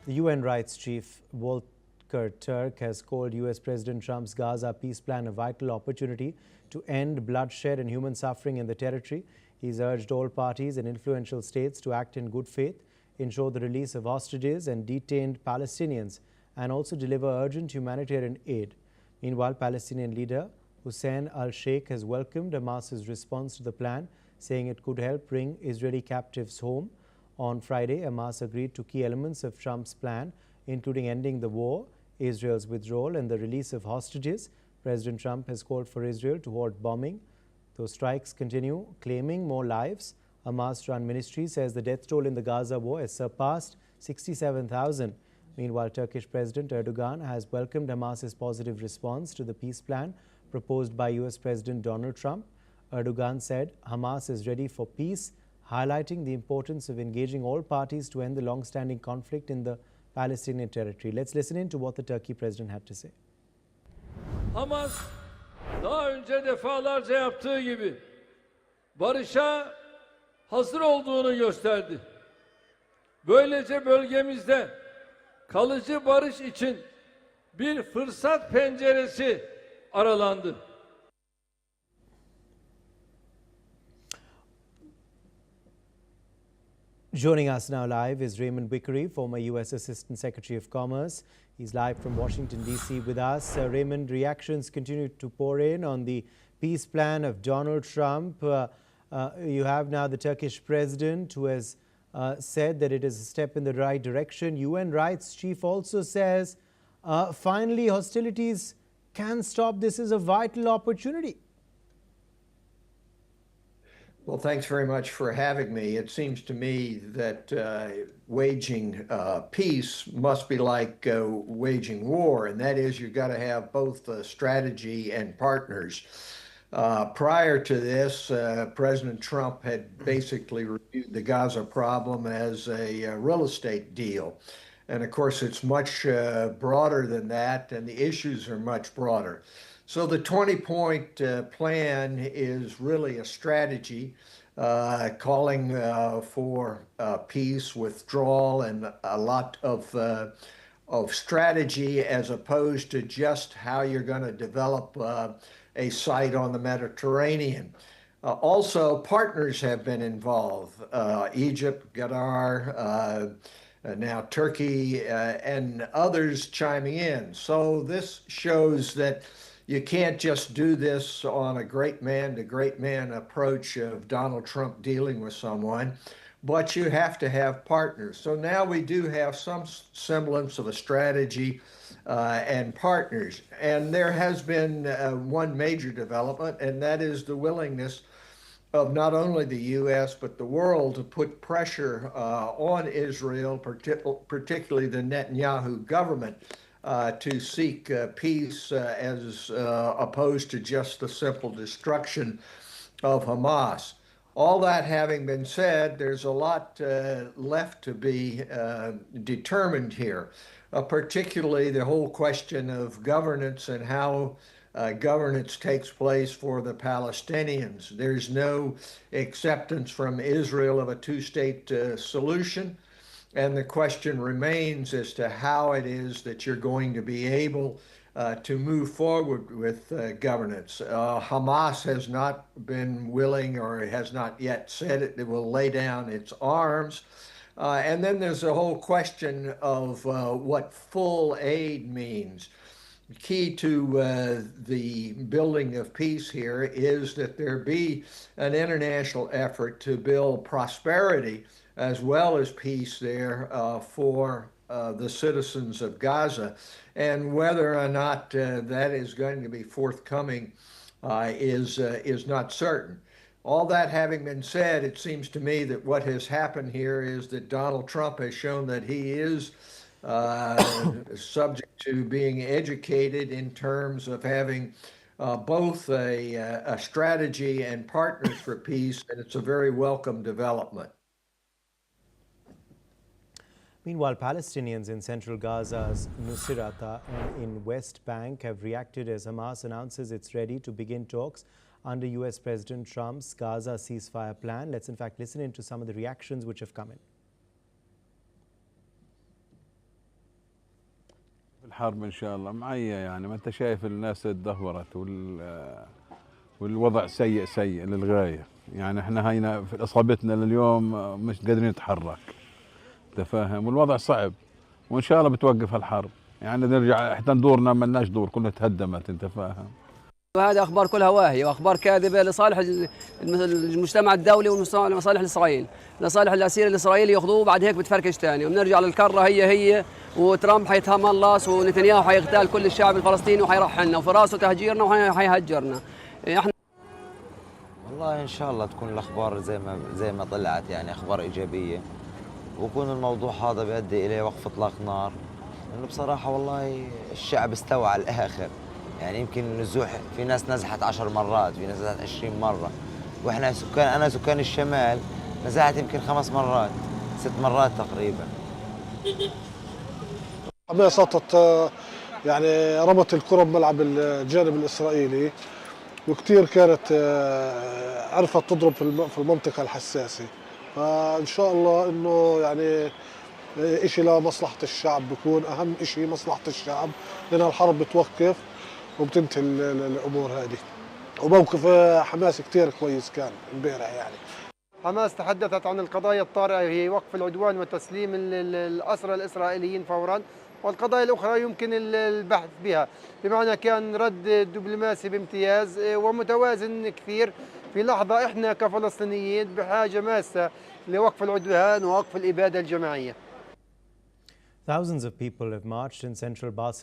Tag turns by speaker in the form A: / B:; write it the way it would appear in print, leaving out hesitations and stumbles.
A: The UN Rights Chief Volker Turk has called US President Trump's Gaza peace plan a vital opportunity to end bloodshed and human suffering in the territory. He's urged all parties and influential states to act in good faith, ensure the release of hostages and detained Palestinians, and also deliver urgent humanitarian aid. Meanwhile, Palestinian leader Hussein al-Sheikh has welcomed Hamas's response to the plan, saying it could help bring Israeli captives home. On Friday, Hamas agreed to key elements of Trump's plan, including ending the war, Israel's withdrawal, and the release of hostages. President Trump has called for Israel to halt bombing. Though strikes continue, claiming more lives, Hamas-run ministry says the death toll in the Gaza war has surpassed 67,000. Meanwhile, Turkish President Erdogan has welcomed Hamas's positive response to the peace plan proposed by US President Donald Trump. Erdogan said Hamas is ready for peace, highlighting the importance of engaging all parties to end the long-standing conflict in the Palestinian territory. Let's listen in to what the Turkey president had to say.
B: Hamas daha önce defalarca yaptığı gibi barışa hazır olduğunu gösterdi. Böylece bölgemizde kalıcı barış için bir fırsat penceresi aralandı.
A: Joining us now live is Raymond Wickery, former U.S. Assistant Secretary of Commerce. He's live from Washington, D.C. with us. Raymond, reactions continue to pour in on the peace plan of Donald Trump. You have now the Turkish president who has said that it is a step in the right direction. UN Rights Chief also says finally hostilities can stop. This is a vital opportunity.
C: Well, thanks very much for having me. It seems to me that waging peace must be like waging war, and that is you've got to have both strategy and partners. Prior to this, President Trump had basically reviewed the Gaza problem as a real estate deal. And of course, it's much broader than that, and the issues are much broader. So the 20-point plan is really a strategy calling for peace, withdrawal, and a lot of strategy as opposed to just how you're going to develop a site on the Mediterranean. Also, partners have been involved, Egypt, Qatar, now Turkey, and others chiming in. So this shows that you can't just do this on a great man to great man approach of Donald Trump dealing with someone, but you have to have partners. So now we do have some semblance of a strategy and partners. And there has been one major development, and that is the willingness of not only the U.S., but the world to put pressure on Israel, particularly the Netanyahu government, to seek peace as opposed to just the simple destruction of Hamas. All that having been said, there's a lot left to be determined here, particularly the whole question of governance and how governance takes place for the Palestinians. There's no acceptance from Israel of a two-state solution. And the question remains as to how it is that you're going to be able to move forward with governance. Hamas has not been willing or has not yet said it will lay down its arms. And then there's a whole question of what full aid means. Key to the building of peace here is that there be an international effort to build prosperity as well as peace there for the citizens of Gaza. And whether or not that is going to be forthcoming is not certain. All that having been said, it seems to me that what has happened here is that Donald Trump has shown that he is subject to being educated in terms of having both a strategy and partners for peace, and it's a very welcome development.
A: Meanwhile, Palestinians in central Gaza's Nusirata and in West Bank have reacted as Hamas announces it's ready to begin talks under US President Trump's Gaza ceasefire plan. Let's in fact listen in to some of the reactions which have come in.
D: الحرب إن شاء الله معية، يعني ما أنت شايف الناس تدهورت والوضع سيء للغاية. يعني احنا هينا في إصابتنا لليوم مش قادرين نتحرك، أنت فاهم، والوضع صعب، وإن شاء الله بتوقف الحرب. يعني نرجع احنا ندورنا ما لناش دور، كلها تهدمت، أنت فاهم.
E: وهذه أخبار كلها واهية وأخبار كاذبة لصالح المجتمع الدولي ولصالح إسرائيل، لصالح الأسير الإسرائيلي ياخذوه بعد هيك بتفركش ثاني، وبنرجع للكرة هي وترامب حيتهم الله ونتنياهو حيغتال كل الشعب الفلسطيني وحيرحلنا وفي راسه تهجيرنا وحيهجرنا. احنا
F: والله ان شاء الله تكون الاخبار زي ما طلعت، يعني اخبار ايجابيه، ويكون الموضوع هذا بيؤدي الى وقف اطلاق نار، لانه بصراحه والله الشعب استوى على الاخر. يعني يمكن النزوح في ناس نزحت 10 مرات، في ناس نزحت 20 مره، واحنا انا سكان الشمال نزحت يمكن 5 مرات 6 مرات تقريبا.
G: حماس سقطت، يعني رمت الكرة بملعب الجانب الإسرائيلي، وكتير كانت عرفت تضرب في المنطقة الحساسة. فإن شاء الله إنه يعني إشي لمصلحة الشعب، بيكون أهم إشي مصلحة الشعب، لأن الحرب بتوقف وبتنتهي الأمور هذه. وموقف حماس كتير كويس كان امبارح. يعني
H: حماس تحدثت عن القضايا الطارئة، هي وقف العدوان وتسليم الأسرى الإسرائيليين فوراً، والقضايا الأخرى يمكن البحث بها، بمعنى كان رد دبلوماسي بامتياز ومتوازن كثير. في لحظة إحنا كفلسطينيين بحاجة ماسة لوقف العدوان ووقف الإبادة الجماعية.
A: Thousands of people have marched in central Barcelona